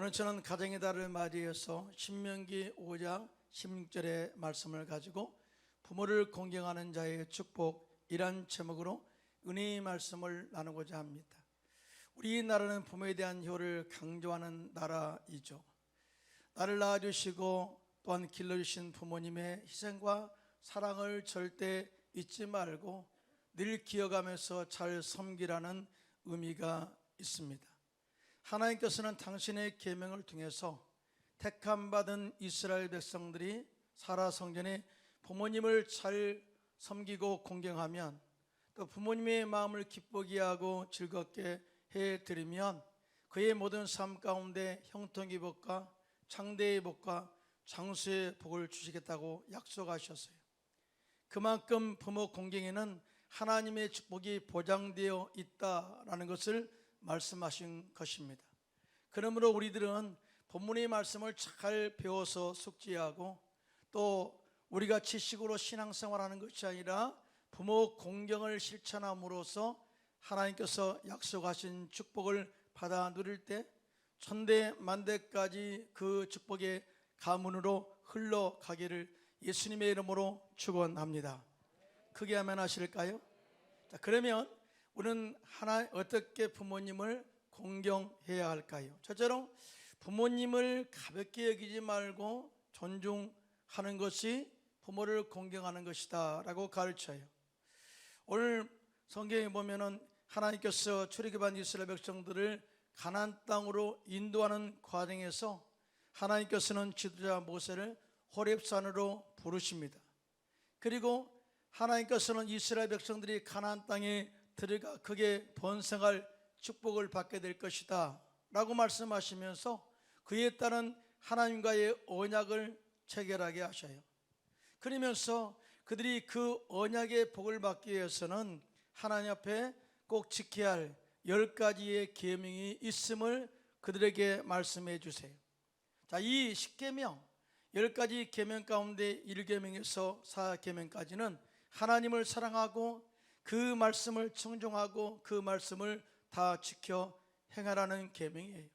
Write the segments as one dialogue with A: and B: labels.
A: 오늘 저는 가정의 달을 맞이해서 신명기 5장 16절의 말씀을 가지고 부모를 공경하는 자의 축복이란 제목으로 은혜의 말씀을 나누고자 합니다. 우리나라는 부모에 대한 효를 강조하는 나라이죠. 나를 낳아주시고 또한 길러주신 부모님의 희생과 사랑을 절대 잊지 말고 늘 기억하면서 잘 섬기라는 의미가 있습니다. 하나님께서는 당신의 계명을 통해서 택함받은 이스라엘 백성들이 살아성전에 부모님을 잘 섬기고 공경하면, 또 부모님의 마음을 기쁘게 하고 즐겁게 해드리면 그의 모든 삶 가운데 형통의 복과 장대의 복과 장수의 복을 주시겠다고 약속하셨어요. 그만큼 부모 공경에는 하나님의 축복이 보장되어 있다라는 것을 말씀하신 것입니다. 그러므로 우리들은 본문의 말씀을 잘 배워서 숙지하고, 또 우리가 지식으로 신앙생활하는 것이 아니라 부모 공경을 실천함으로써 하나님께서 약속하신 축복을 받아 누릴 때 천대 만대까지 그 축복의 가문으로 흘러가기를 예수님의 이름으로 축원합니다. 크게 아멘 하실까요? 자, 그러면 우리는 어떻게 부모님을 공경해야 할까요? 첫째로 부모님을 가볍게 여기지 말고 존중하는 것이 부모를 공경하는 것이다 라고 가르쳐요. 오늘 성경에 보면은 하나님께서 출애굽한 이스라엘 백성들을 가나안 땅으로 인도하는 과정에서 하나님께서는 지도자 모세를 호렙산으로 부르십니다. 그리고 하나님께서는 이스라엘 백성들이 가나안 땅에 들어가 크게 번성할 축복을 받게 될 것이다 라고 말씀하시면서 그에 따른 하나님과의 언약을 체결하게 하셔요. 그러면서 그들이 그 언약의 복을 받기 위해서는 하나님 앞에 꼭 지켜야 할 10가지의 계명이 있음을 그들에게 말씀해 주세요. 자, 이 10계명, 10가지 계명 가운데 1계명에서 4계명까지는 하나님을 사랑하고 그 말씀을 청종하고 그 말씀을 다 지켜 행하라는 계명이에요.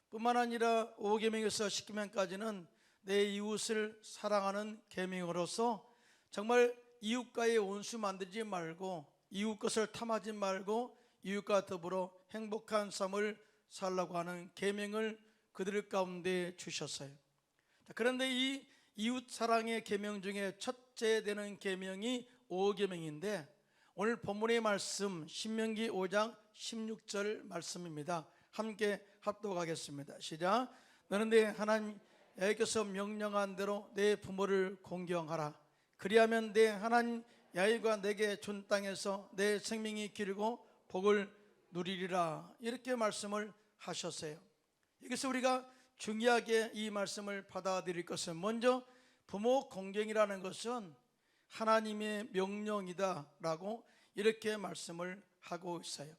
A: 뿐만 아니라 5계명에서 10계명까지는 내 이웃을 사랑하는 계명으로서 정말 이웃과의 원수 만들지 말고 이웃 것을 탐하지 말고 이웃과 더불어 행복한 삶을 살라고 하는 계명을 그들 가운데 주셨어요. 그런데 이 이웃 사랑의 계명 중에 첫째 되는 계명이 5계명인데, 오늘 본문의 말씀 신명기 5장 16절 말씀입니다. 함께 합독하겠습니다. 시작. 너는 내 하나님 야훼께서 명령한 대로 내 부모를 공경하라. 그리하면 내 하나님 야훼가 내게 준 땅에서 내 생명이 길고 복을 누리리라. 이렇게 말씀을 하셨어요. 여기서 우리가 중요하게 이 말씀을 받아들일 것은, 먼저 부모 공경이라는 것은 하나님의 명령이다 라고 이렇게 말씀을 하고 있어요.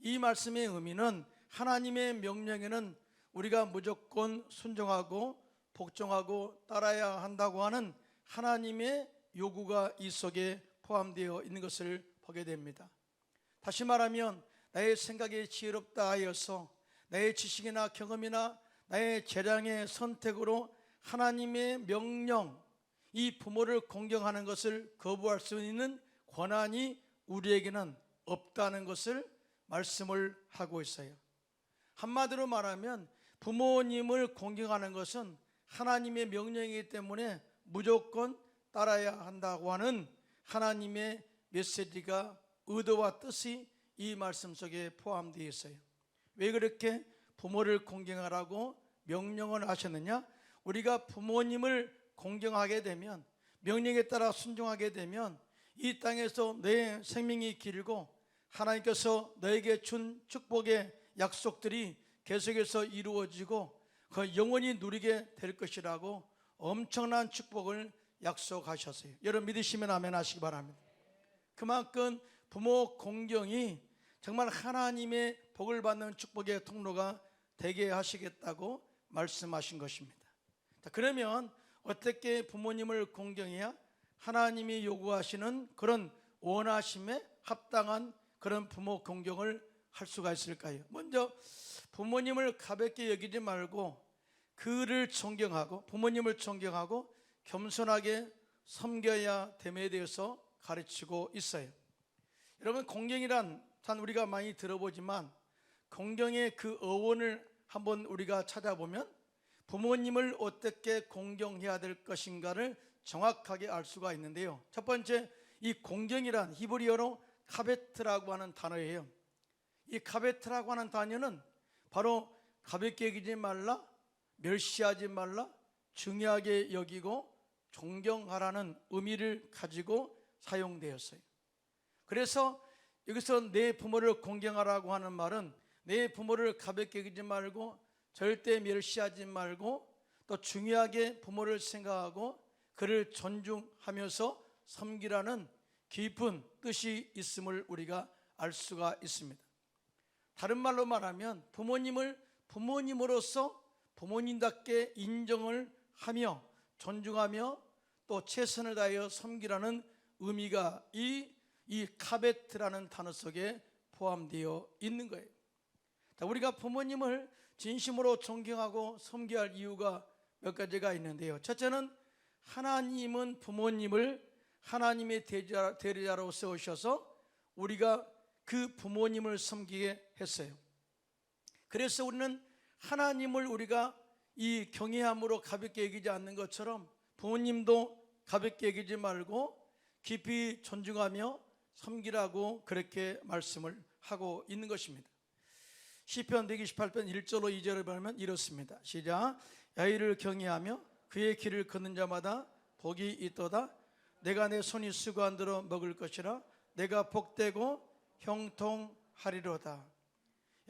A: 이 말씀의 의미는 하나님의 명령에는 우리가 무조건 순종하고 복종하고 따라야 한다고 하는 하나님의 요구가 이 속에 포함되어 있는 것을 보게 됩니다. 다시 말하면 나의 생각이 지혜롭다 하여서 나의 지식이나 경험이나 나의 재량의 선택으로 하나님의 명령, 이 부모를 공경하는 것을 거부할 수 있는 권한이 우리에게는 없다는 것을 말씀을 하고 있어요. 한마디로 말하면 부모님을 공경하는 것은 하나님의 명령이기 때문에 무조건 따라야 한다고 하는 하나님의 메시지가, 의도와 뜻이 이 말씀 속에 포함되어 있어요. 왜 그렇게 부모를 공경하라고 명령을 하셨느냐? 우리가 부모님을 공경하게 되면, 명령에 따라 순종하게 되면 이 땅에서 내 생명이 길고 하나님께서 너에게 준 축복의 약속들이 계속해서 이루어지고 그 영원히 누리게 될 것이라고 엄청난 축복을 약속하셨어요. 여러분 믿으시면 아멘 하시기 바랍니다. 그만큼 부모 공경이 정말 하나님의 복을 받는 축복의 통로가 되게 하시겠다고 말씀하신 것입니다. 자, 그러면 어떻게 부모님을 공경해야 하나님이 요구하시는 그런 원하심에 합당한 그런 부모 공경을 할 수가 있을까요? 먼저 부모님을 가볍게 여기지 말고 그를 존경하고 부모님을 존경하고 겸손하게 섬겨야 됨에 대해서 가르치고 있어요. 여러분, 공경이란 단 우리가 많이 들어보지만 공경의 그 어원을 한번 우리가 찾아보면 부모님을 어떻게 공경해야 될 것인가를 정확하게 알 수가 있는데요. 첫 번째, 이 공경이란 히브리어로 카베트라고 하는 단어예요. 이 카베트라고 하는 단어는 바로 가볍게 여기지 말라, 멸시하지 말라, 중요하게 여기고 존경하라는 의미를 가지고 사용되었어요. 그래서 여기서 내 부모를 공경하라고 하는 말은 내 부모를 가볍게 여기지 말고 절대 멸시하지 말고 또 중요하게 부모를 생각하고 그를 존중하면서 섬기라는 깊은 뜻이 있음을 우리가 알 수가 있습니다. 다른 말로 말하면 부모님을 부모님으로서 부모님답게 인정을 하며 존중하며 또 최선을 다하여 섬기라는 의미가 이 카베트라는 단어 속에 포함되어 있는 거예요. 우리가 부모님을 진심으로 존경하고 섬겨야 할 이유가 몇 가지가 있는데요. 첫째는 하나님은 부모님을 하나님의 대리자로 세우셔서 우리가 그 부모님을 섬기게 했어요. 그래서 우리는 하나님을 우리가 이 경외함으로 가볍게 여기지 않는 것처럼 부모님도 가볍게 여기지 말고 깊이 존중하며 섬기라고 그렇게 말씀을 하고 있는 것입니다. 시편 128편 1절로 2절을 보면 이렇습니다. 시작. 야훼를 경외하며 그의 길을 걷는 자마다 복이 있도다. 내가 내 손이 수고한 대로 먹을 것이라. 내가 복되고 형통하리로다.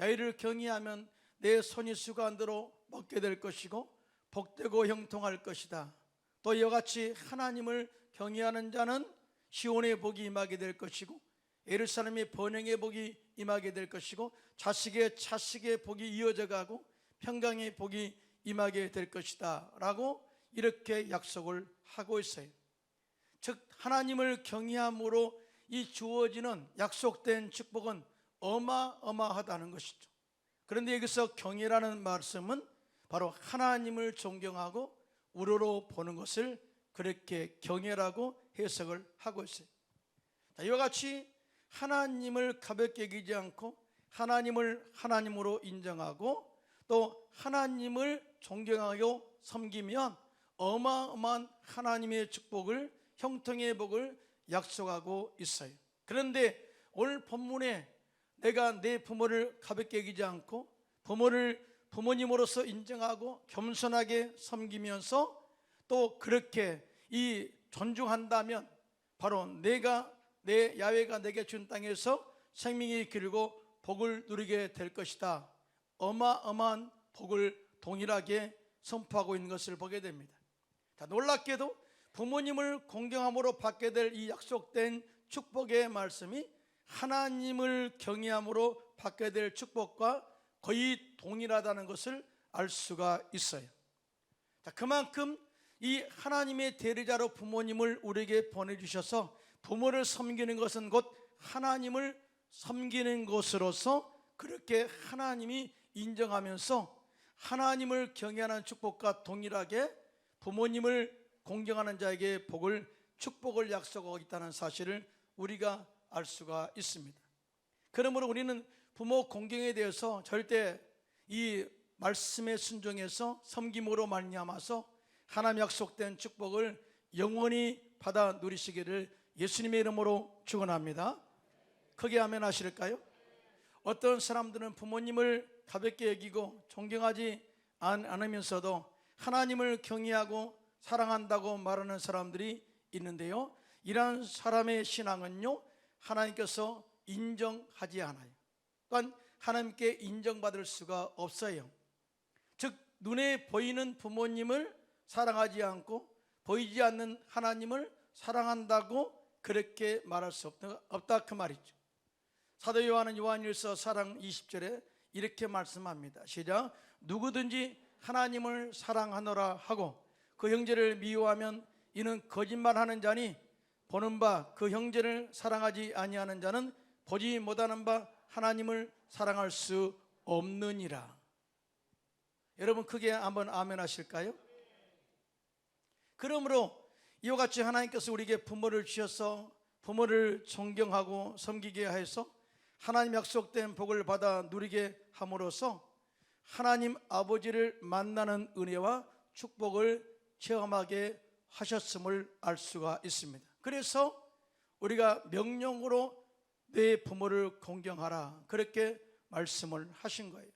A: 야훼를 경외하면 내 손이 수고한 대로 먹게 될 것이고 복되고 형통할 것이다. 또 이와 같이 하나님을 경외하는 자는 시온의 복이 임하게 될 것이고 예루살렘의 번영의 복이 임하게 될 것이고 자식의 복이 이어져 가고 평강의 복이 임하게 될 것이다 라고 이렇게 약속을 하고 있어요. 즉 하나님을 경외함으로 이 주어지는 약속된 축복은 어마어마하다는 것이죠. 그런데 여기서 경외라는 말씀은 바로 하나님을 존경하고 우러러 보는 것을 그렇게 경외라고 해석을 하고 있어요. 이와 같이 하나님을 가볍게 여기지 않고 하나님을 하나님으로 인정하고 또 하나님을 존경하고 섬기면 어마어마한 하나님의 축복을 형통의 복을 약속하고 있어요. 그런데 오늘 본문에 내가 내 부모를 가볍게 여기지 않고 부모를 부모님으로서 인정하고 겸손하게 섬기면서 또 그렇게 이 존중한다면 바로 내가 내 야훼가 내게 준 땅에서 생명이 길고 복을 누리게 될 것이다. 어마어마한 복을 동일하게 선포하고 있는 것을 보게 됩니다. 놀랍게도 부모님을 공경함으로 받게 될 이 약속된 축복의 말씀이 하나님을 경외함으로 받게 될 축복과 거의 동일하다는 것을 알 수가 있어요. 그만큼 이 하나님의 대리자로 부모님을 우리에게 보내주셔서 부모를 섬기는 것은 곧 하나님을 섬기는 것으로서 그렇게 하나님이 인정하면서 하나님을 경외하는 축복과 동일하게 부모님을 공경하는 자에게 축복을 약속하고 있다는 사실을 우리가 알 수가 있습니다. 그러므로 우리는 부모 공경에 대해서 절대 이 말씀에 순종해서 섬김으로 말미암아서 하나님 약속된 축복을 영원히 받아 누리시기를 예수님의 이름으로 축원합니다. 크게 아멘 하실까요? 어떤 사람들은 부모님을 가볍게 여기고 존경하지 않으면서도 하나님을 경외하고 사랑한다고 말하는 사람들이 있는데요, 이러한 사람의 신앙은요 하나님께서 인정하지 않아요. 또한 하나님께 인정받을 수가 없어요. 즉 눈에 보이는 부모님을 사랑하지 않고 보이지 않는 하나님을 사랑한다고 그렇게 말할 수 없다 그 말이죠. 사도 요한은 요한일서 4장 20절에 이렇게 말씀합니다. 시작. 누구든지 하나님을 사랑하노라 하고 그 형제를 미워하면 이는 거짓말하는 자니 보는 바 그 형제를 사랑하지 아니하는 자는 보지 못하는 바 하나님을 사랑할 수 없느니라. 여러분 크게 한번 아멘 하실까요? 그러므로 이와 같이 하나님께서 우리에게 부모를 주셔서 부모를 존경하고 섬기게 하여서 하나님 약속된 복을 받아 누리게 함으로써 하나님 아버지를 만나는 은혜와 축복을 체험하게 하셨음을 알 수가 있습니다. 그래서 우리가 명령으로 내 부모를 공경하라, 그렇게 말씀을 하신 거예요.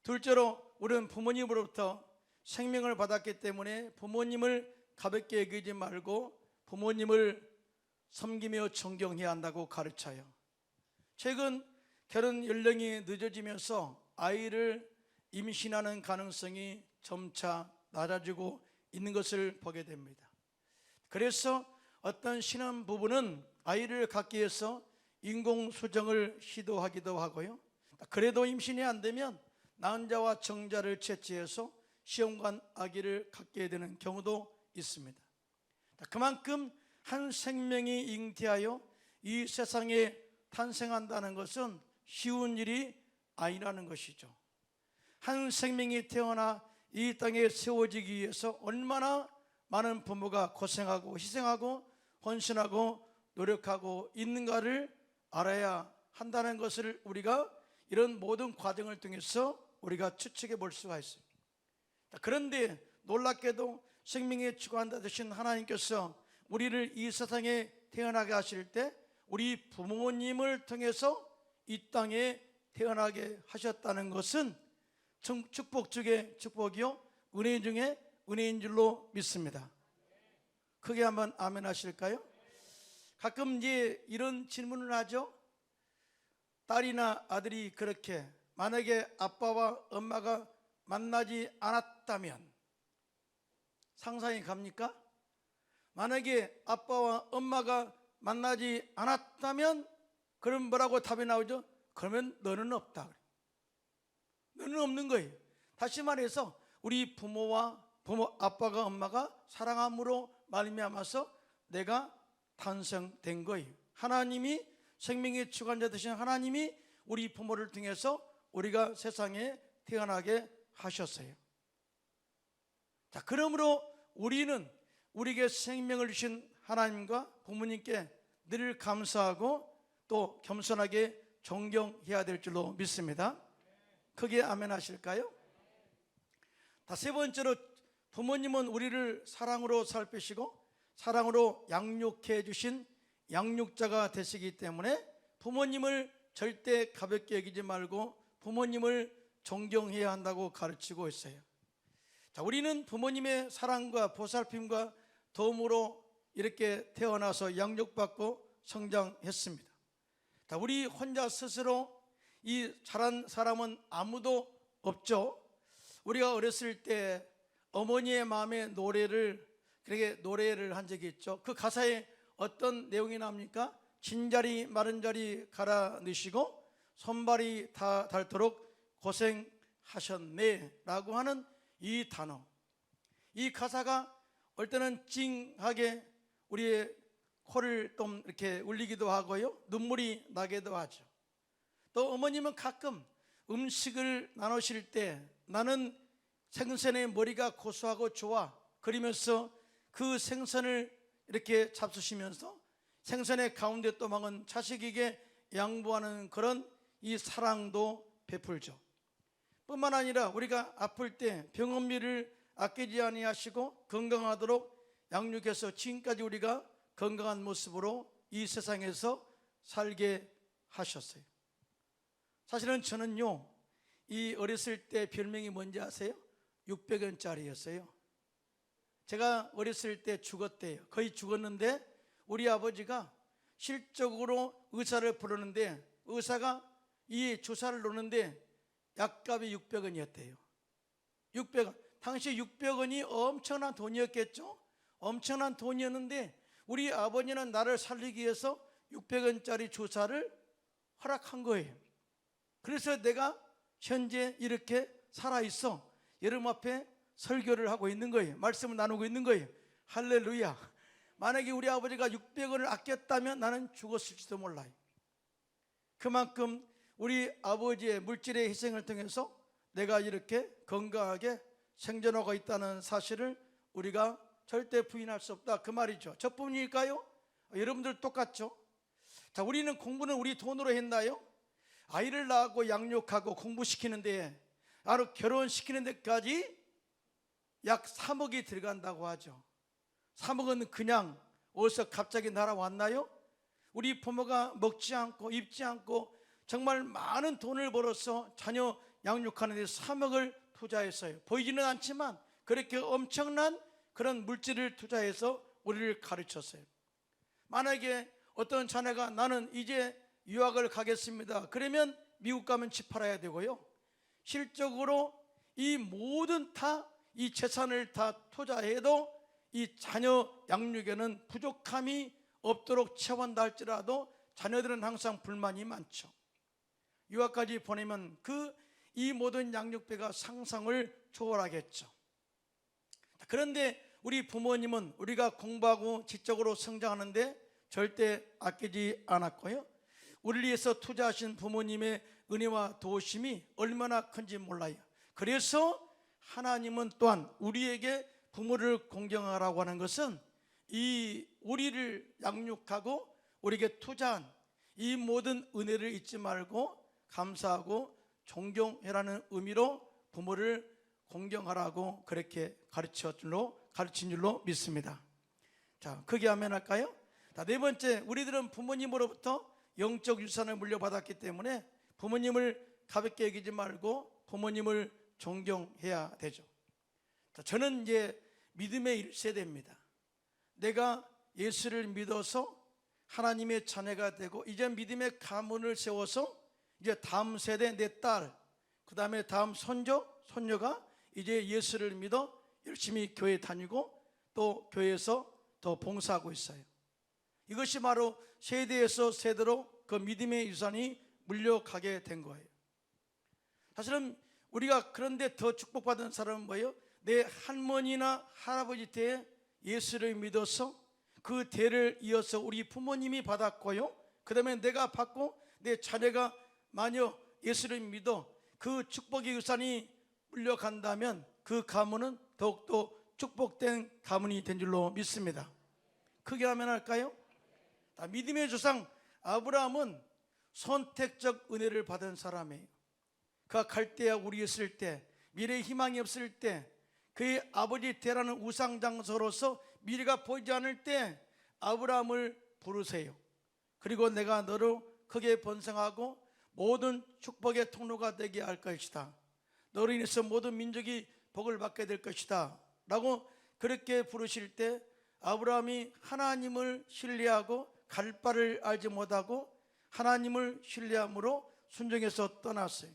A: 둘째로 우리는 부모님으로부터 생명을 받았기 때문에 부모님을 가볍게 여기지 말고 부모님을 섬기며 존경해야 한다고 가르쳐요. 최근 결혼 연령이 늦어지면서 아이를 임신하는 가능성이 점차 낮아지고 있는 것을 보게 됩니다. 그래서 어떤 신혼부부는 아이를 갖기 위해서 인공수정을 시도하기도 하고요, 그래도 임신이 안 되면 난자와 정자를 채취해서 시험관 아기를 갖게 되는 경우도 있습니다. 그만큼 한 생명이 잉태하여 이 세상에 탄생한다는 것은 쉬운 일이 아니라는 것이죠. 한 생명이 태어나 이 땅에 세워지기 위해서 얼마나 많은 부모가 고생하고 희생하고 헌신하고 노력하고 있는가를 알아야 한다는 것을 우리가 이런 모든 과정을 통해서 우리가 추측해 볼 수가 있어요. 그런데 놀랍게도 생명에 추구한다 되신 하나님께서 우리를 이 세상에 태어나게 하실 때 우리 부모님을 통해서 이 땅에 태어나게 하셨다는 것은 축복 중에 축복이요, 은혜 중에 은혜인 줄로 믿습니다. 크게 한번 아멘 하실까요? 가끔 이제 이런 질문을 하죠. 딸이나 아들이 그렇게 만약에 아빠와 엄마가 만나지 않았다면 상상이 갑니까? 만약에 아빠와 엄마가 만나지 않았다면 그럼 뭐라고 답이 나오죠? 그러면 너는 없다. 너는 없는 거예요. 다시 말해서 우리 부모 아빠가 엄마가 사랑함으로 말미암아서 내가 탄생된 거예요. 하나님이 생명의 주관자 되신 하나님이 우리 부모를 통해서 우리가 세상에 태어나게 하셨어요. 자, 그러므로 우리는 우리에게 생명을 주신 하나님과 부모님께 늘 감사하고 또 겸손하게 존경해야 될 줄로 믿습니다. 크게 아멘 하실까요? 세 번째로 부모님은 우리를 사랑으로 살피시고 사랑으로 양육해 주신 양육자가 되시기 때문에 부모님을 절대 가볍게 여기지 말고 부모님을 존경해야 한다고 가르치고 있어요. 자, 우리는 부모님의 사랑과 보살핌과 도움으로 이렇게 태어나서 양육받고 성장했습니다. 자, 우리 혼자 스스로 이 잘한 사람은 아무도 없죠. 우리가 어렸을 때 어머니의 마음의 노래를 그렇게 노래를 한 적이 있죠. 그 가사에 어떤 내용이 나옵니까? 진자리 마른 자리 갈아 넣으시고 손발이 다 닳도록 고생하셨네 라고 하는 이 단어, 이 가사가 올 때는 찡하게 우리의 코를 좀 이렇게 울리기도 하고요, 눈물이 나기도 하죠. 또 어머님은 가끔 음식을 나누실 때 나는 생선의 머리가 고소하고 좋아 그러면서 그 생선을 이렇게 잡수시면서 생선의 가운데 또 막은 자식에게 양보하는 그런 이 사랑도 베풀죠. 뿐만 아니라 우리가 아플 때 병원비를 아끼지 아니하시고 건강하도록 양육해서 지금까지 우리가 건강한 모습으로 이 세상에서 살게 하셨어요. 사실은 저는요, 이 어렸을 때 별명이 뭔지 아세요? 600원짜리였어요. 제가 어렸을 때 죽었대요. 거의 죽었는데 우리 아버지가 실적으로 의사를 부르는데 의사가 이 주사를 놓는데 약값이 600원이었대요. 600원. 당시 600원이 엄청난 돈이었겠죠? 엄청난 돈이었는데 우리 아버지는 나를 살리기 위해서 600원짜리 주사를 허락한 거예요. 그래서 내가 현재 이렇게 살아있어 여러분 앞에 설교를 하고 있는 거예요. 말씀을 나누고 있는 거예요. 할렐루야. 만약에 우리 아버지가 600원을 아꼈다면 나는 죽었을지도 몰라요. 그만큼 우리 아버지의 물질의 희생을 통해서 내가 이렇게 건강하게 생존하고 있다는 사실을 우리가 절대 부인할 수 없다, 그 말이죠. 저뿐일까요? 여러분들 똑같죠? 자, 우리는 공부는 우리 돈으로 했나요? 아이를 낳고 양육하고 공부시키는데, 바로 결혼시키는 데까지 약 3억이 들어간다고 하죠. 3억은 그냥 어디서 갑자기 날아왔나요? 우리 부모가 먹지 않고 입지 않고 정말 많은 돈을 벌어서 자녀 양육하는 데 3억을 투자했어요. 보이지는 않지만 그렇게 엄청난 그런 물질을 투자해서 우리를 가르쳤어요. 만약에 어떤 자녀가 나는 이제 유학을 가겠습니다, 그러면 미국 가면 집 팔아야 되고요, 실적으로 이 모든 이 재산을 다 투자해도 이 자녀 양육에는 부족함이 없도록 채원다 할지라도 자녀들은 항상 불만이 많죠. 유학까지 보내면 이 모든 양육비가 상상을 초월하겠죠. 그런데 우리 부모님은 우리가 공부하고 지적으로 성장하는데 절대 아끼지 않았고요, 우리를 위해서 투자하신 부모님의 은혜와 도우심이 얼마나 큰지 몰라요. 그래서 하나님은 또한 우리에게 부모를 공경하라고 하는 것은 이 우리를 양육하고 우리에게 투자한 이 모든 은혜를 잊지 말고 감사하고 존경해라는 의미로 부모를 공경하라고 그렇게 가르친 줄로 믿습니다. 자, 크게 아멘 할까요? 자, 네 번째, 우리들은 부모님으로부터 영적 유산을 물려받았기 때문에 부모님을 가볍게 여기지 말고 부모님을 존경해야 되죠. 자, 저는 이제 믿음의 1세대입니다. 내가 예수를 믿어서 하나님의 자녀가 되고 이제 믿음의 가문을 세워서 이제 다음 세대 내 딸, 그 다음에 다음 손녀가 이제 예수를 믿어 열심히 교회 다니고 또 교회에서 더 봉사하고 있어요. 이것이 바로 세대에서 세대로 그 믿음의 유산이 물려가게 된 거예요. 사실은 우리가 그런데 더 축복받은 사람은 뭐예요? 내 할머니나 할아버지 때에 예수를 믿어서 그 대를 이어서 우리 부모님이 받았고요, 그 다음에 내가 받고 내 자녀가 만약 예수를 믿어 그 축복의 유산이 물려간다면 그 가문은 더욱더 축복된 가문이 된 줄로 믿습니다. 크게 하면 할까요? 믿음의 조상 아브라함은 선택적 은혜를 받은 사람이에요. 그가 갈대아 우리에 있을 때, 미래의 희망이 없을 때, 그의 아버지 테라는 우상 장소로서 미래가 보이지 않을 때 아브라함을 부르세요. 그리고 내가 너를 크게 번성하고 모든 축복의 통로가 되게 할 것이다, 너로 인해서 모든 민족이 복을 받게 될 것이다 라고 그렇게 부르실 때 아브라함이 하나님을 신뢰하고 갈 바를 알지 못하고 하나님을 신뢰함으로 순종해서 떠났어요.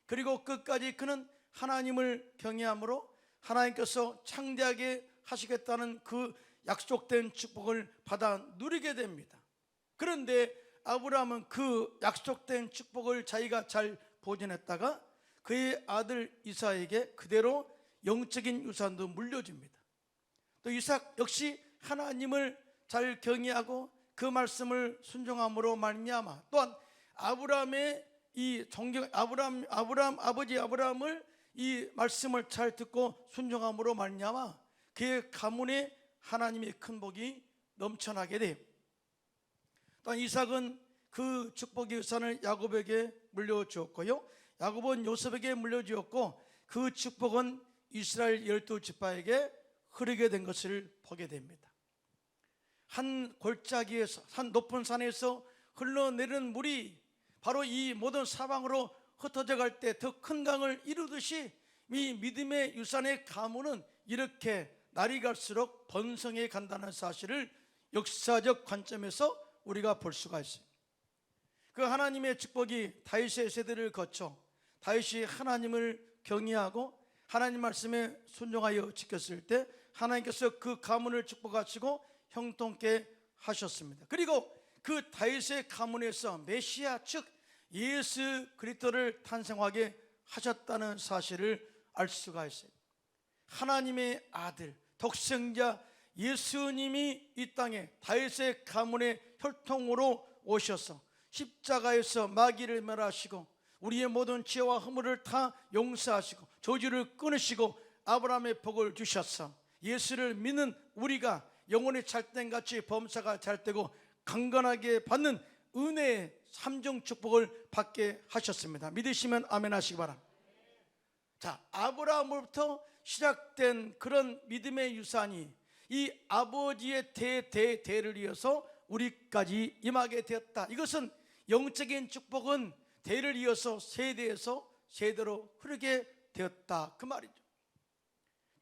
A: 그리고 끝까지 그는 하나님을 경외함으로 하나님께서 창대하게 하시겠다는 그 약속된 축복을 받아 누리게 됩니다. 그런데 아브라함은 그 약속된 축복을 자기가 잘 보존했다가 그의 아들 이삭에게 그대로 영적인 유산도 물려줍니다. 또 이삭 역시 하나님을 잘 경외하고 그 말씀을 순종함으로 말미암아 또한 아브라함의 아브라함 아버지 아브라함을 이 말씀을 잘 듣고 순종함으로 말미암아 그의 가문에 하나님의 큰 복이 넘쳐나게 돼요. 또한 이삭은 그 축복의 유산을 야곱에게 물려주었고요, 야곱은 요셉에게 물려주었고 그 축복은 이스라엘 12지파에게 흐르게 된 것을 보게 됩니다. 한 골짜기에서, 한 높은 산에서 흘러내리는 물이 바로 이 모든 사방으로 흩어져 갈 때 더 큰 강을 이루듯이 이 믿음의 유산의 가문은 이렇게 날이 갈수록 번성해 간다는 사실을 역사적 관점에서 우리가 볼 수가 있어요. 그 하나님의 축복이 다윗의 세대를 거쳐 다윗이 하나님을 경외하고 하나님 말씀에 순종하여 지켰을 때 하나님께서 그 가문을 축복하시고 형통케 하셨습니다. 그리고 그 다윗의 가문에서 메시아 즉 예수 그리스도를 탄생하게 하셨다는 사실을 알 수가 있어요. 하나님의 아들 독생자 예수님이 이 땅에 다윗의 가문의 혈통으로 오셔서 십자가에서 마귀를 멸하시고 우리의 모든 죄와 허물을 다 용서하시고 저주를 끊으시고 아브라함의 복을 주셨어. 예수를 믿는 우리가 영혼이 잘된같이 범사가 잘되고 강건하게 받는 은혜의 삼중 축복을 받게 하셨습니다. 믿으시면 아멘 하시기 바랍니다. 자, 아브라함으로부터 시작된 그런 믿음의 유산이 이 아버지의 대를 이어서 우리까지 임하게 되었다. 이것은 영적인 축복은 대를 이어서 세대에서 세대로 흐르게 되었다, 그 말이죠.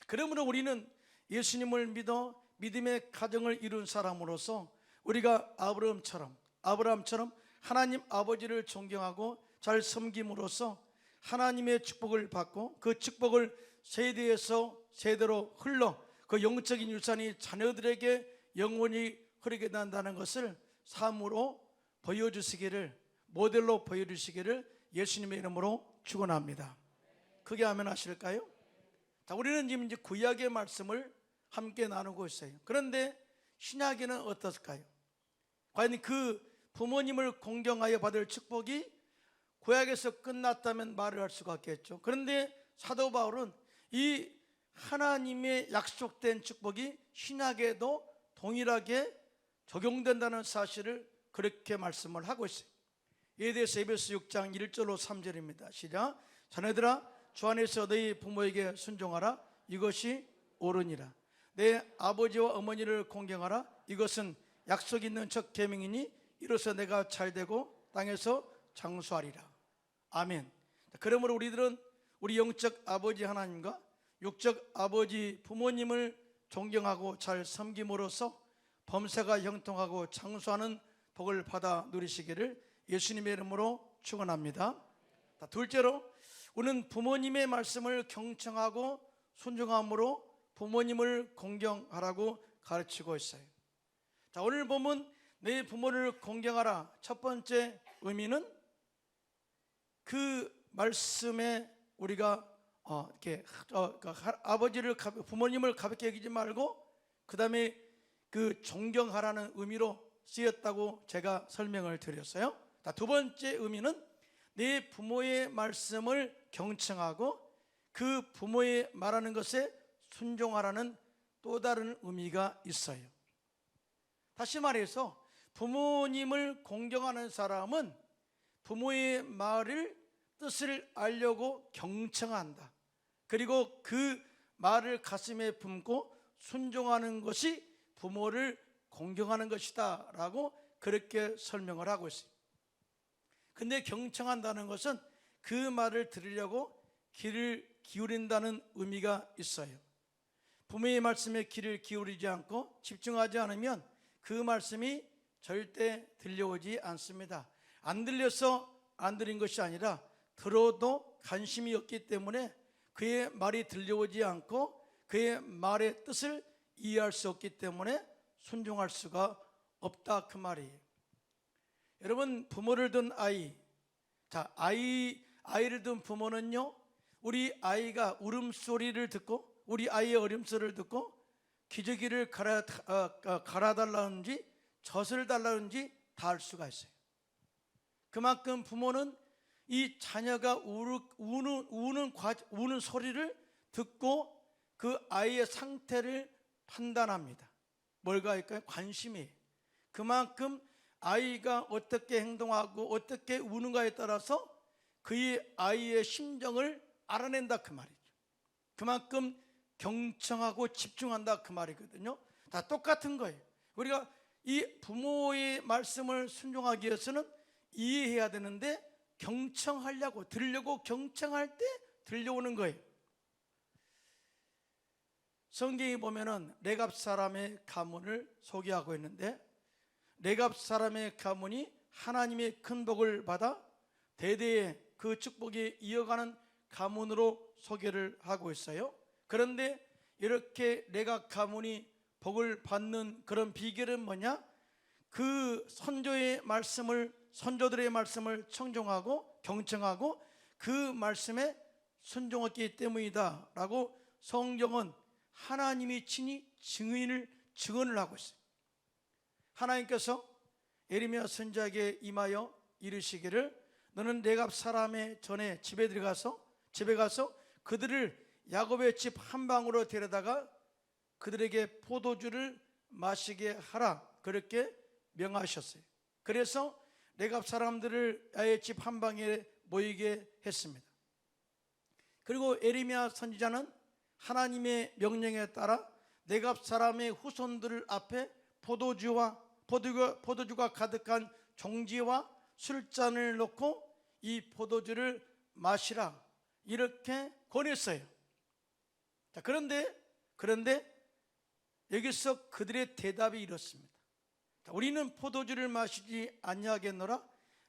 A: 그러므로 우리는 예수님을 믿어 믿음의 가정을 이룬 사람으로서 우리가 아브라함처럼 하나님 아버지를 존경하고 잘 섬김으로써 하나님의 축복을 받고 그 축복을 세대에서 세대로 흘러 그 영적인 유산이 자녀들에게 영원히 흐르게 된다는 것을 삶으로 보여주시기를, 모델로 보여주시기를 예수님의 이름으로 축원합니다. 크게 아멘 하실까요? 자, 우리는 지금 이제 구약의 말씀을 함께 나누고 있어요. 그런데 신약에는 어떨까요? 과연 그 부모님을 공경하여 받을 축복이 구약에서 끝났다면 말을 할 수가 없겠죠. 그런데 사도 바울은 이 하나님의 약속된 축복이 신약에도 동일하게 적용된다는 사실을 그렇게 말씀을 하고 있어요. 이에 대해서 에베소 6장 1절로 3절입니다. 시작. 자녀들아, 주 안에서 너희 부모에게 순종하라. 이것이 옳으니라. 내 아버지와 어머니를 공경하라. 이것은 약속 있는 첫 계명이니 이로써 내가 잘되고 땅에서 장수하리라. 아멘. 그러므로 우리들은 우리 영적 아버지 하나님과 육적 아버지 부모님을 존경하고 잘 섬김으로써 범사가 형통하고 장수하는 복을 받아 누리시기를 예수님의 이름으로 축원합니다. 둘째로 우리는 부모님의 말씀을 경청하고 순종함으로 부모님을 공경하라고 가르치고 있어요. 자, 오늘 보면 내 부모를 공경하라. 첫 번째 의미는 그 말씀에 우리가 부모님을 가볍게 여기지 말고 그 다음에 그 존경하라는 의미로 쓰였다고 제가 설명을 드렸어요. 두 번째 의미는 내 부모의 말씀을 경청하고 그 부모의 말하는 것에 순종하라는 또 다른 의미가 있어요. 다시 말해서 부모님을 공경하는 사람은 부모의 말을 뜻을 알려고 경청한다. 그리고 그 말을 가슴에 품고 순종하는 것이 부모를 공경하는 것이다 라고 그렇게 설명을 하고 있어요. 근데 경청한다는 것은 그 말을 들으려고 귀를 기울인다는 의미가 있어요. 부모의 말씀에 귀를 기울이지 않고 집중하지 않으면 그 말씀이 절대 들려오지 않습니다. 안 들려서 안 들린 것이 아니라 들어도 관심이 없기 때문에 그의 말이 들려오지 않고 그의 말의 뜻을 이해할 수 없기 때문에 순종할 수가 없다, 그 말이에요. 여러분, 부모를 둔 아이, 아이를 둔 부모는요, 우리 아이가 울음소리를 듣고 우리 아이의 울음소리를 듣고 기저귀를 갈아달라는지 젖을 달라는지 다 알 수가 있어요. 그만큼 부모는 이 자녀가 우는 소리를 듣고 그 아이의 상태를 판단합니다. 뭘까 할까요? 관심이에요. 그만큼 아이가 어떻게 행동하고 어떻게 우는가에 따라서 그의 아이의 심정을 알아낸다, 그 말이죠. 그만큼 경청하고 집중한다, 그 말이거든요. 다 똑같은 거예요. 우리가 이 부모의 말씀을 순종하기 위해서는 이해해야 되는데 들으려고 경청할 때 들려오는 거예요. 성경에 보면은 레갑 사람의 가문을 소개하고 있는데, 레갑 사람의 가문이 하나님의 큰 복을 받아 대대에 그 축복이 이어가는 가문으로 소개를 하고 있어요. 그런데 이렇게 레갑 가문이 복을 받는 그런 비결은 뭐냐? 그 선조들의 말씀을 청종하고 경청하고 그 말씀에 순종했기 때문이다 라고 성경은 하나님이 친히 증언을 하고 있어요. 하나님께서 에레미야 선지자에게 임하여 이르시기를 너는 레갑 사람의 전에 집에 가서 그들을 야곱의 집 한 방으로 데려다가 그들에게 포도주를 마시게 하라, 그렇게 명하셨어요. 그래서 레갑 사람들을 야의 집 한 방에 모이게 했습니다. 그리고 에레미야 선지자는 하나님의 명령에 따라 레갑 사람의 후손들 앞에 포도주가 가득한 종지와 술잔을 놓고 이 포도주를 마시라, 이렇게 권했어요. 자, 그런데 여기서 그들의 대답이 이렇습니다. 자, 우리는 포도주를 마시지 아니하겠노라.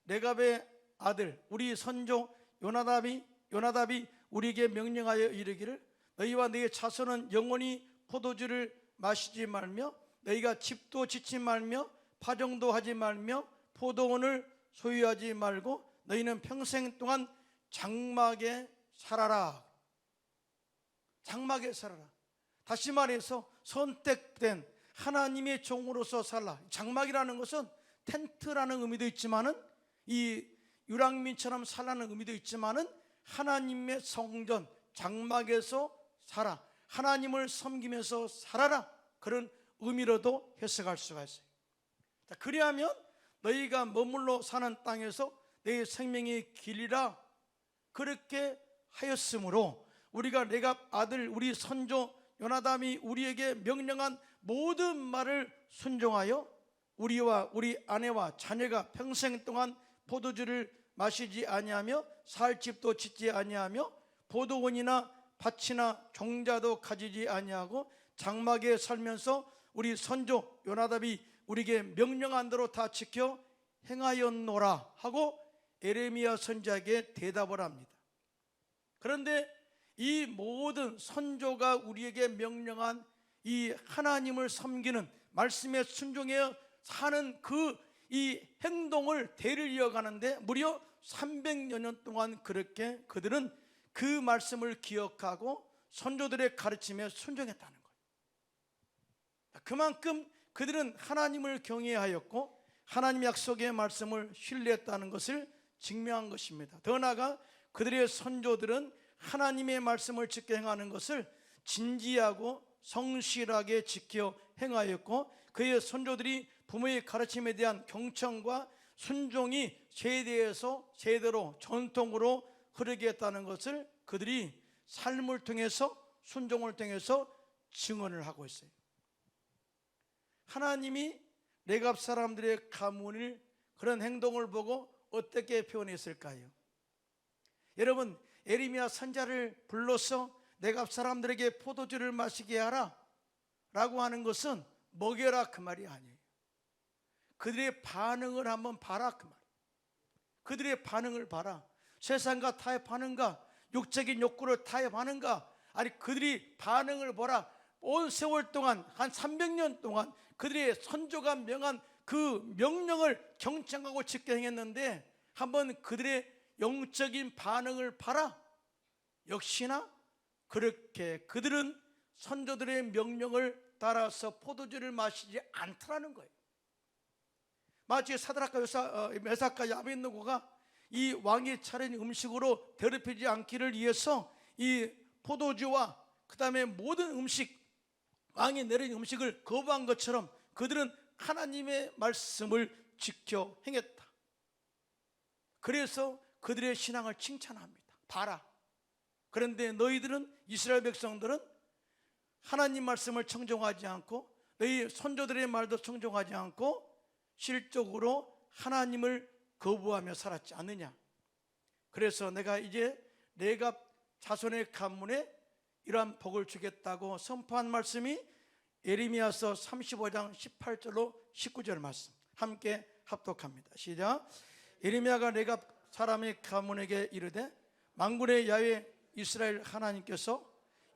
A: 레갑의 아들 우리 선조 요나답이 우리에게 명령하여 이르기를 너희와 너희의 자손은 영원히 포도주를 마시지 말며 너희가 집도 짓지 말며 파종도 하지 말며 포도원을 소유하지 말고 너희는 평생 동안 장막에 살아라. 장막에 살아라. 다시 말해서 선택된 하나님의 종으로서 살라. 장막이라는 것은 텐트라는 의미도 있지만은 이 유랑민처럼 살라는 의미도 있지만은 하나님의 성전 장막에서 살아, 하나님을 섬기면서 살아라, 그런 의미로도 해석할 수가 있어요. 자, 그리하면 너희가 머물러 사는 땅에서 내 생명의 길이라, 그렇게 하였으므로 우리가 레갑 아들 우리 선조 요나답이 우리에게 명령한 모든 말을 순종하여 우리와 우리 아내와 자녀가 평생 동안 포도주를 마시지 아니하며 살 집도 짓지 아니하며 포도원이나 밭이나 종자도 가지지 아니하고 장막에 살면서 우리 선조 요나답이 우리에게 명령한 대로 다 지켜 행하였노라 하고 에레미야 선지자에게 대답을 합니다. 그런데 이 모든 선조가 우리에게 명령한 이 하나님을 섬기는 말씀에 순종해 사는 이 행동을 대를 이어가는데 무려 300여 년 동안 그렇게 그들은 그 말씀을 기억하고 선조들의 가르침에 순종했다는 거예요. 그만큼 그들은 하나님을 경외하였고 하나님 약속의 말씀을 신뢰했다는 것을 증명한 것입니다. 더 나아가 그들의 선조들은 하나님의 말씀을 지켜 행하는 것을 진지하고 성실하게 지켜 행하였고 그의 선조들이 부모의 가르침에 대한 경청과 순종이 세대에서 세대로 전통으로 흐르게 했다는 것을 그들이 삶을 통해서 순종을 통해서 증언을 하고 있어요. 하나님이 레갑 사람들의 가문을 그런 행동을 보고 어떻게 표현했을까요? 여러분, 에레미야 선지자를 불러서 레갑 사람들에게 포도주를 마시게 하라 라고 하는 것은 먹여라 그 말이 아니에요. 그들의 반응을 한번 봐라 그 말이에요. 그들의 반응을 봐라. 세상과 타협하는가? 육적인 욕구를 타협하는가? 아니, 그들이 반응을 보라. 온 세월 동안 한 300년 동안 그들의 선조가 명한 그 명령을 경청하고 지켜 행했는데 한번 그들의 영적인 반응을 봐라. 역시나 그렇게 그들은 선조들의 명령을 따라서 포도주를 마시지 않더라는 거예요. 마치 사드락과 메삭과 아벳느고가 이 왕이 차린 음식으로 더럽히지 않기를 위해서 이 포도주와 그 다음에 모든 음식, 왕이 내린 음식을 거부한 것처럼 그들은 하나님의 말씀을 지켜 행했다. 그래서 그들의 신앙을 칭찬합니다. 봐라. 그런데 너희들은, 이스라엘 백성들은 하나님 말씀을 청종하지 않고 너희 선조들의 말도 청종하지 않고 실적으로 하나님을 거부하며 살았지 않느냐. 그래서 내가 이제 레갑 자손의 가문에 이러한 복을 주겠다고 선포한 말씀이 예레미야서 35장 18절로 19절 말씀 함께 합독합니다. 시작. 예레미야가 레갑 사람의 가문에게 이르되 만군의 야훼 이스라엘 하나님께서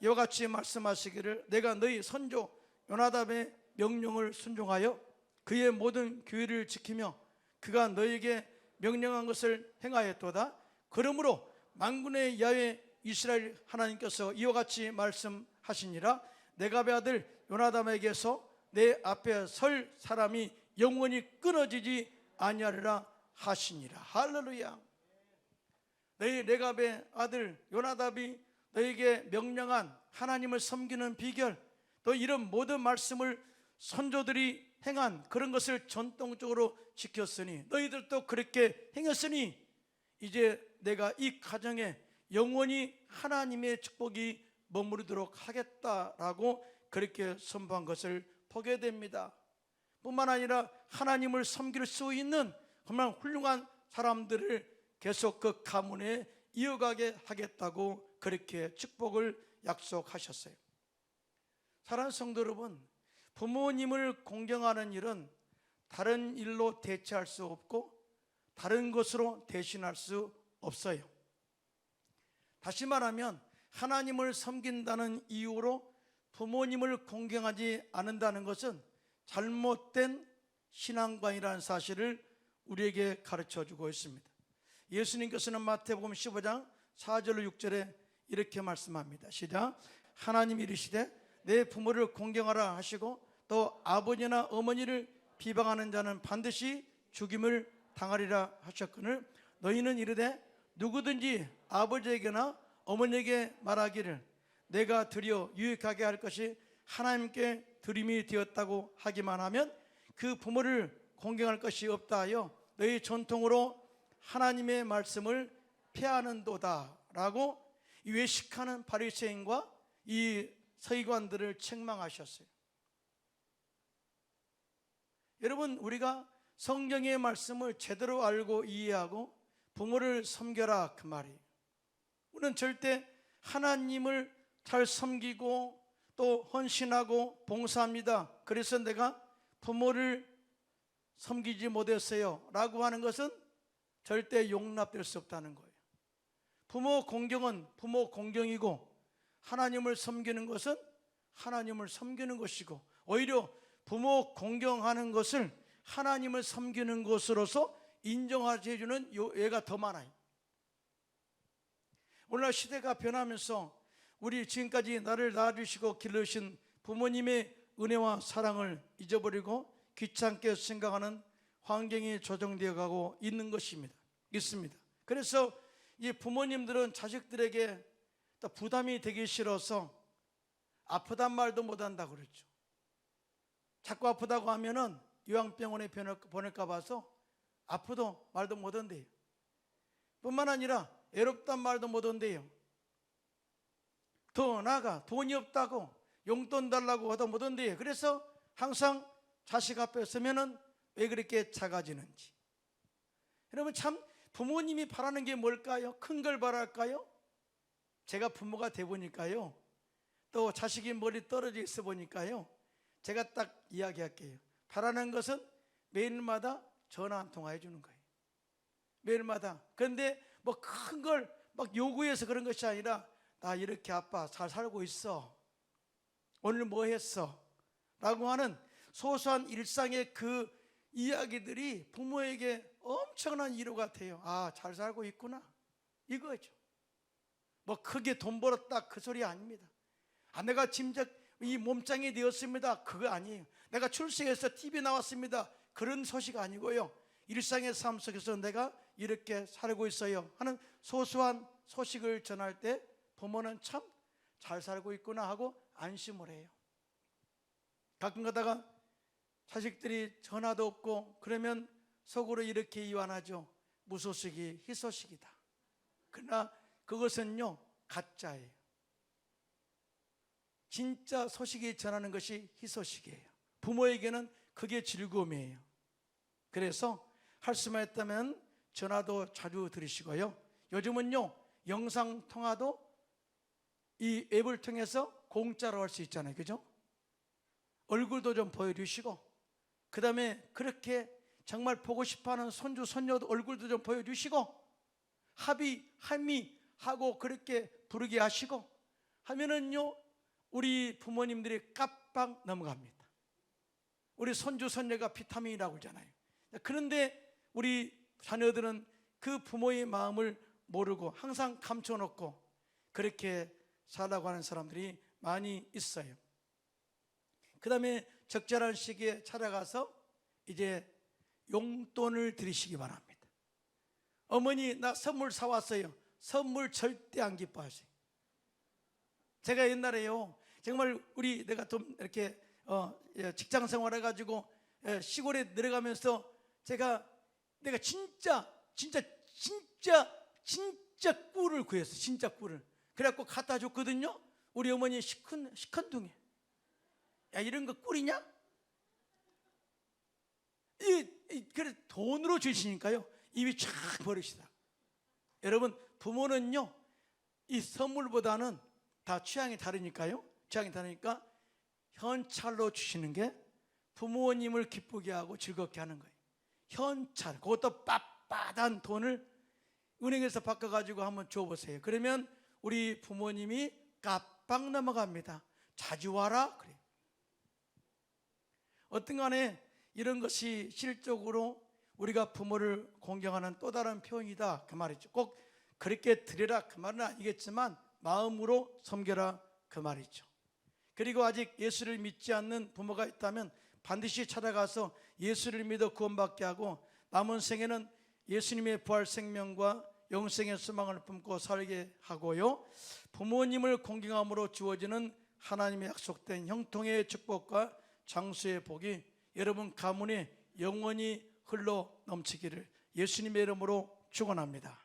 A: 이와 같이 말씀하시기를 내가 너희 선조 요나답의 명령을 순종하여 그의 모든 규례를 지키며 그가 너희에게 명령한 것을 행하였도다. 그러므로 만군의 야훼 이스라엘 하나님께서 이와 같이 말씀하시니라 레갑의 아들 요나답에게서 내 앞에 설 사람이 영원히 끊어지지 아니하리라 하시니라. 할렐루야. 너희 레갑의 아들 요나답이 너에게 명령한 하나님을 섬기는 비결, 또 이런 모든 말씀을 선조들이 행한 그런 것을 전통적으로 지켰으니, 너희들도 그렇게 행했으니 이제 내가 이 가정에 영원히 하나님의 축복이 머무르도록 하겠다라고 그렇게 선포한 것을 보게 됩니다. 뿐만 아니라 하나님을 섬길 수 있는 정말 훌륭한 사람들을 계속 그 가문에 이어가게 하겠다고 그렇게 축복을 약속하셨어요. 사랑하는 성도 여러분, 부모님을 공경하는 일은 다른 일로 대체할 수 없고 다른 것으로 대신할 수 없어요. 다시 말하면 하나님을 섬긴다는 이유로 부모님을 공경하지 않는다는 것은 잘못된 신앙관이라는 사실을 우리에게 가르쳐주고 있습니다. 예수님께서는 마태복음 15장 4절로 6절에 이렇게 말씀합니다. 시작. 하나님이 이르시되 내 부모를 공경하라 하시고 또 아버지나 어머니를 비방하는 자는 반드시 죽임을 당하리라 하셨거늘 너희는 이르되 누구든지 아버지에게나 어머니에게 말하기를 내가 드려 유익하게 할 것이 하나님께 드림이 되었다고 하기만 하면 그 부모를 공경할 것이 없다 하여 너희 전통으로 하나님의 말씀을 폐하는도다 라고 외식하는 바리새인과 이 서기관들을 책망하셨어요. 여러분, 우리가 성경의 말씀을 제대로 알고 이해하고 부모를 섬겨라 그 말이에요. 우리는 절대 하나님을 잘 섬기고 또 헌신하고 봉사합니다, 그래서 내가 부모를 섬기지 못했어요 라고 하는 것은 절대 용납될 수 없다는 거예요. 부모 공경은 부모 공경이고 하나님을 섬기는 것은 하나님을 섬기는 것이고, 오히려 부모 공경하는 것을 하나님을 섬기는 것으로서 인정하게 해주는 예가 더 많아요. 오늘날 시대가 변하면서 우리 지금까지 나를 낳아주시고 기르신 부모님의 은혜와 사랑을 잊어버리고 귀찮게 생각하는 환경이 조정되어 가고 있는 것입니다. 있습니다. 그래서 이 부모님들은 자식들에게 또 부담이 되기 싫어서 아프단 말도 못한다고 그랬죠. 자꾸 아프다고 하면은 요양병원에 보낼까 봐서 아프도 말도 못한대요. 뿐만 아니라 애롭단 말도 못한대요. 더 나아가 돈이 없다고 용돈 달라고 하도 못한대요. 그래서 항상 자식 앞에 서면은 왜 그렇게 작아지는지. 여러분, 참 부모님이 바라는 게 뭘까요? 큰 걸 바랄까요? 제가 부모가 돼 보니까요, 또 자식이 멀리 떨어져 있어 보니까요, 제가 딱 이야기할게요. 바라는 것은 매일마다 전화 한 통화 해주는 거예요. 매일마다. 그런데 뭐 큰 걸 막 요구해서 그런 것이 아니라 나 이렇게 아빠 잘 살고 있어, 오늘 뭐 했어 라고 하는 소소한 일상의 그 이야기들이 부모에게 엄청난 위로가 돼요. 아, 잘 살고 있구나, 이거죠. 뭐 크게 돈 벌었다 그 소리 아닙니다. 아, 내가 짐작 이 몸짱이 되었습니다, 그거 아니에요. 내가 출세해서 TV 나왔습니다, 그런 소식 아니고요. 일상의 삶 속에서 내가 이렇게 살고 있어요 하는 소소한 소식을 전할 때 부모는 참 잘 살고 있구나 하고 안심을 해요. 가끔 가다가 자식들이 전화도 없고 그러면 속으로 이렇게 이완하죠. 무소식이 희소식이다. 그러나 그것은요, 가짜예요. 진짜 소식이 전하는 것이 희소식이에요. 부모에게는 그게 즐거움이에요. 그래서 할 수만 있다면 전화도 자주 들으시고요. 요즘은요, 영상통화도 이 앱을 통해서 공짜로 할 수 있잖아요. 그죠? 얼굴도 좀 보여주시고, 그 다음에 그렇게 정말 보고 싶어하는 손주, 손녀도 얼굴도 좀 보여주시고, 합의, 할미 하고 그렇게 부르게 하시고 하면은요, 우리 부모님들이 깜빡 넘어갑니다. 우리 손주, 손녀가 비타민이라고 하잖아요. 그런데 우리 자녀들은 그 부모의 마음을 모르고 항상 감춰놓고 그렇게 살라고 하는 사람들이 많이 있어요. 그 다음에 적절한 시기에 찾아가서 이제 용돈을 드리시기 바랍니다. 어머니 나 선물 사왔어요. 선물 절대 안 기뻐하세요. 제가 옛날에요, 정말 내가 좀 이렇게 직장 생활해가지고 시골에 내려가면서 내가 진짜 꿀을 구했어. 진짜 꿀을. 그래갖고 갖다 줬거든요. 우리 어머니 시큰둥해. 야, 이런 거 꿀이냐? 그래 돈으로 주시니까요, 입이 쫙 버리시다. 여러분, 부모는요, 이 선물보다는 다 취향이 다르니까요. 취향이 다르니까 현찰로 주시는 게 부모님을 기쁘게 하고 즐겁게 하는 거예요. 현찰, 그것도 빳빳한 돈을 은행에서 바꿔가지고 한번 줘보세요. 그러면 우리 부모님이 깜빡 넘어갑니다. 자주 와라 그래요. 어떤 간에 이런 것이 실적으로 우리가 부모를 공경하는 또 다른 표현이다 그 말이죠. 꼭 그렇게 드려라 그 말은 아니겠지만 마음으로 섬겨라 그 말이죠. 그리고 아직 예수를 믿지 않는 부모가 있다면 반드시 찾아가서 예수를 믿어 구원받게 하고 남은 생에는 예수님의 부활 생명과 영생의 소망을 품고 살게 하고요, 부모님을 공경함으로 주어지는 하나님의 약속된 형통의 축복과 장수의 복이 여러분 가문에 영원히 흘러 넘치기를 예수님의 이름으로 축원합니다.